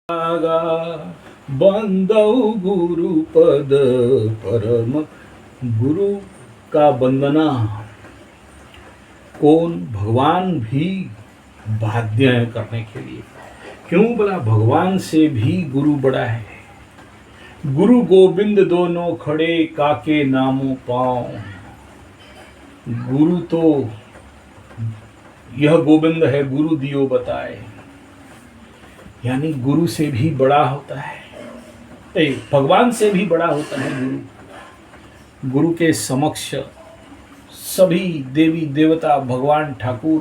लागा बंदौ गुरु पद परम। गुरु का बंदना कौन? भगवान भी बाध्य है करने के लिए। क्यों बोला? भगवान से भी गुरु बड़ा है। गुरु गोविंद दोनों खड़े काके नामों पाँव। गुरु तो यह गोविंद है, गुरु दियो बताए। यानी गुरु से भी बड़ा होता है, भगवान से भी बड़ा होता है गुरु। गुरु के समक्ष सभी देवी देवता, भगवान, ठाकुर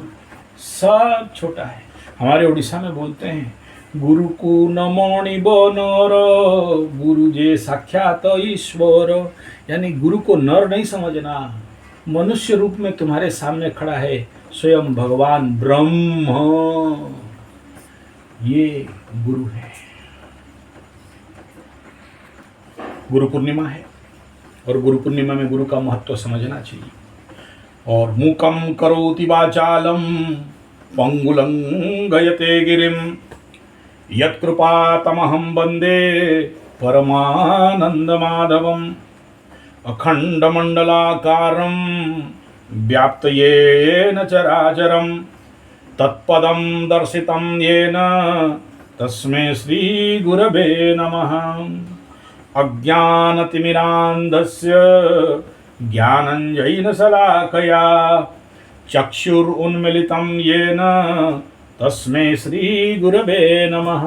सब छोटा है। हमारे उड़ीसा में बोलते हैं गुरु को नमोणि बनर, गुरु जे साक्षात ईश्वर। यानी गुरु को नर नहीं समझना, मनुष्य रूप में तुम्हारे सामने खड़ा है स्वयं भगवान ब्रह्म। ये गुरु है। गुरु पूर्णिमा है और गुरु पूर्णिमा में गुरु का महत्व समझना चाहिए। और मूकं करोति वाचालं पंगुलं गयते गिरिं यत्कृपातमहं वन्दे परमानन्दमाधवम्। अखण्डमण्डलाकारं व्याप्तयेन चराचरं तत्पदं दर्शितं येन तस्मै श्रीगुरवे नमः। अज्ञानतिमिरान्धस्य ज्ञानञ्जनशलाकया चक्षुरुन्मीलितं येन तस्मै श्रीगुरवे नमः।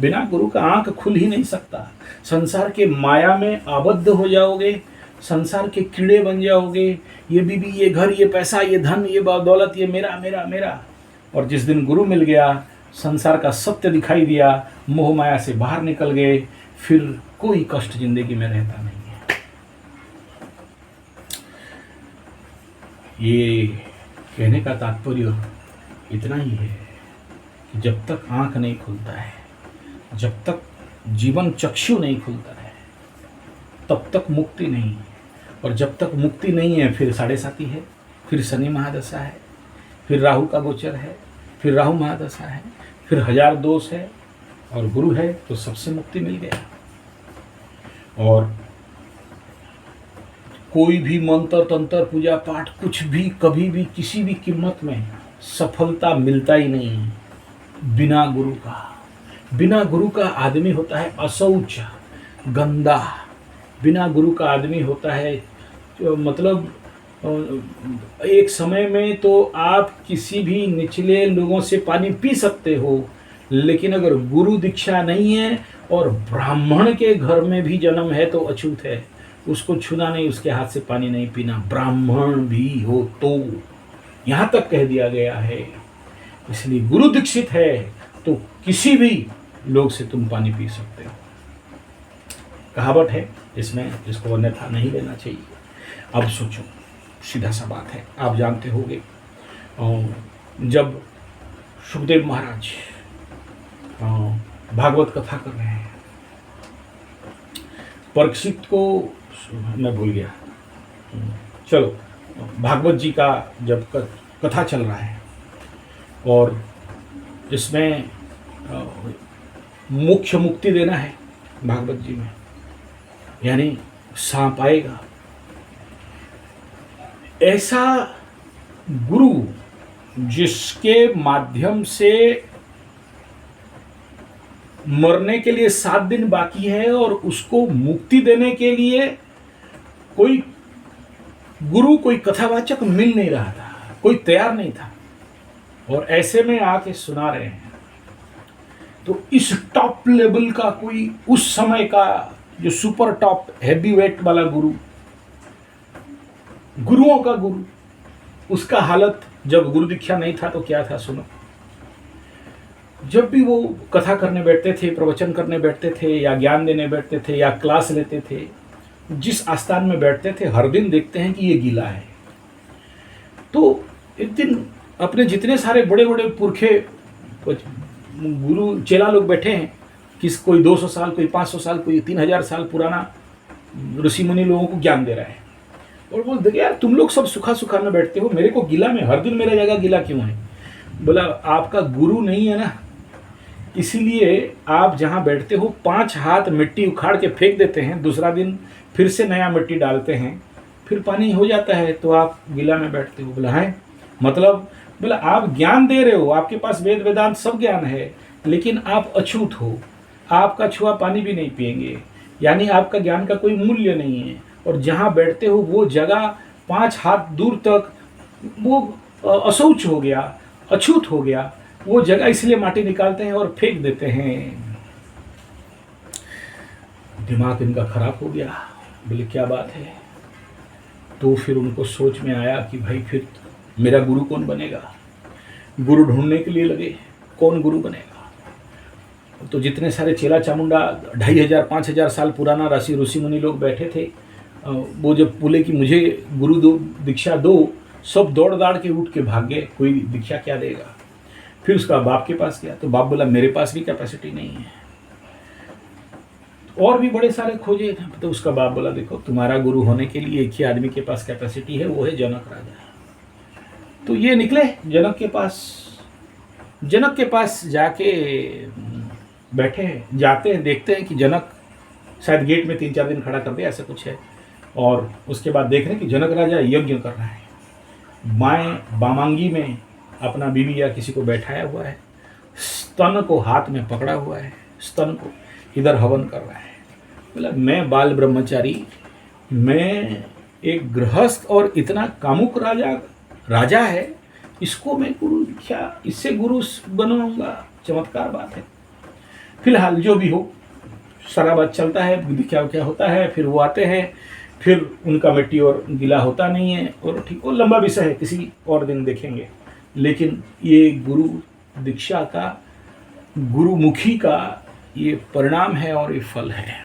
बिना गुरु का आंख खुल ही नहीं सकता। संसार के माया में आबद्ध हो जाओगे, संसार के कीड़े बन जाओगे। ये बीबी, ये घर, ये पैसा, ये धन, ये दौलत, ये मेरा मेरा मेरा। और जिस दिन गुरु मिल गया, संसार का सत्य दिखाई दिया, मोह माया से बाहर निकल गए, फिर कोई कष्ट जिंदगी में रहता नहीं है। ये कहने का तात्पर्य इतना ही है कि जब तक आंख नहीं खुलता है, जब तक जीवन चक्षु नहीं खुलता है, तब तक मुक्ति नहीं है। और जब तक मुक्ति नहीं है, फिर 7.5 है, फिर शनि महादशा है, फिर राहु का गोचर है, फिर राहु महादशा है, फिर 1000 दोष है। और गुरु है तो सबसे मुक्ति मिल गया। और कोई भी मंत्र तंत्र पूजा पाठ कुछ भी कभी भी किसी भी कीमत में सफलता मिलता ही नहीं है बिना गुरु का। बिना गुरु का आदमी होता है अशौच, गंदा। बिना गुरु का आदमी होता है मतलब एक समय में तो आप किसी भी निचले लोगों से पानी पी सकते हो, लेकिन अगर गुरु दीक्षा नहीं है और ब्राह्मण के घर में भी जन्म है तो अछूत है, उसको छूना नहीं, उसके हाथ से पानी नहीं पीना, ब्राह्मण भी हो तो। यहाँ तक कह दिया गया है। इसलिए गुरु दीक्षित है तो किसी भी लोग से तुम पानी पी सकते हो। कहावत है इसमें, इसको अन्यथा नहीं लेना चाहिए। अब सोचो, सीधा सा बात है, आप जानते होंगे जब सुखदेव महाराज भागवत कथा कर रहे हैं, परीक्षित को मैं भूल गया, चलो भागवत जी का जब कथा चल रहा है और इसमें मुख्य मुक्ति देना है भागवत जी में, यानी सांप आएगा। ऐसा गुरु जिसके माध्यम से मरने के लिए 7 दिन बाकी है और उसको मुक्ति देने के लिए कोई गुरु, कोई कथावाचक मिल नहीं रहा था, कोई तैयार नहीं था, और ऐसे में आके सुना रहे हैं। तो इस टॉप लेवल का कोई, उस समय का जो सुपर टॉप हैवी वेट वाला गुरु, गुरुओं का गुरु, उसका हालत जब गुरु दीक्षा नहीं था तो क्या था सुनो। जब भी वो कथा करने बैठते थे, प्रवचन करने बैठते थे, या ज्ञान देने बैठते थे, या क्लास लेते थे, जिस आस्थान में बैठते थे हर दिन देखते हैं कि ये गीला है। तो एक दिन अपने जितने सारे बड़े बड़े पुरखे गुरु चेला लोग बैठे हैं, कोई 200 साल, कोई 500 साल, कोई 3000 साल पुराना ऋषि मुनि लोगों को ज्ञान दे रहा है, और बोल देखे यार तुम लोग सब सुखा सुखा में बैठते हो, मेरे को गीला में हर दिन मेरा जगह गीला क्यों है? बोला आपका गुरु नहीं है ना, इसीलिए आप जहाँ बैठते हो 5 हाथ मिट्टी उखाड़ के फेंक देते हैं, दूसरा दिन फिर से नया मिट्टी डालते हैं, फिर पानी हो जाता है, तो आप गिला में बैठते हो। बोला है मतलब, बोला आप ज्ञान दे रहे हो, आपके पास वेद वेदांत सब ज्ञान है, लेकिन आप अछूत हो, आपका छुआ पानी भी नहीं पिएंगे, यानी आपका ज्ञान का कोई मूल्य नहीं है। और जहाँ बैठते हो वो जगह 5 हाथ दूर तक वो अशौच हो गया, अछूत हो गया वो जगह, इसलिए माटी निकालते हैं और फेंक देते हैं। दिमाग इनका खराब हो गया। बोले क्या बात है? तो फिर उनको सोच में आया कि भाई फिर मेरा गुरु कौन बनेगा। गुरु ढूंढने के लिए लगे, कौन गुरु बनेगा। तो जितने सारे चेला चामुंडा 2500 5000 साल पुराना ऋषि मुनि लोग बैठे थे, वो जब बोले कि मुझे गुरु दो, दीक्षा दो, सब दौड़ दाड़ के उठ के भाग गए, कोई दीक्षा क्या देगा। फिर उसका बाप के पास गया, तो बाप बोला मेरे पास भी कैपेसिटी नहीं है। और भी बड़े सारे खोजे, तो उसका बाप बोला देखो तुम्हारा गुरु होने के लिए एक ही आदमी के पास कैपेसिटी है, वो है जनक राजा। तो ये निकले जनक के पास। जनक के पास जाके बैठे हैं, जाते हैं, देखते हैं कि जनक शायद गेट में 3-4 दिन खड़ा कर दे, ऐसा कुछ है। और उसके बाद देख रहे हैं कि जनक राजा यज्ञ कर रहा है, बाएं बामांगी में अपना बीवी या किसी को बैठाया हुआ है, स्तन को हाथ में पकड़ा हुआ है, स्तन को इधर हवन कर रहा है। बोला मैं बाल ब्रह्मचारी, मैं एक गृहस्थ और इतना कामुक राजा है, इसको मैं गुरु क्या, इससे गुरु बनाऊंगा, चमत्कार बात है। फिलहाल जो भी हो, सारा बात चलता है, क्या क्या होता है, फिर वो आते हैं, फिर उनका मिट्टी और गिला होता नहीं है, और ठीक, वो लंबा विषय है, किसी और दिन देखेंगे। लेकिन ये गुरु दीक्षा का, गुरुमुखी का ये परिणाम है और ये फल है।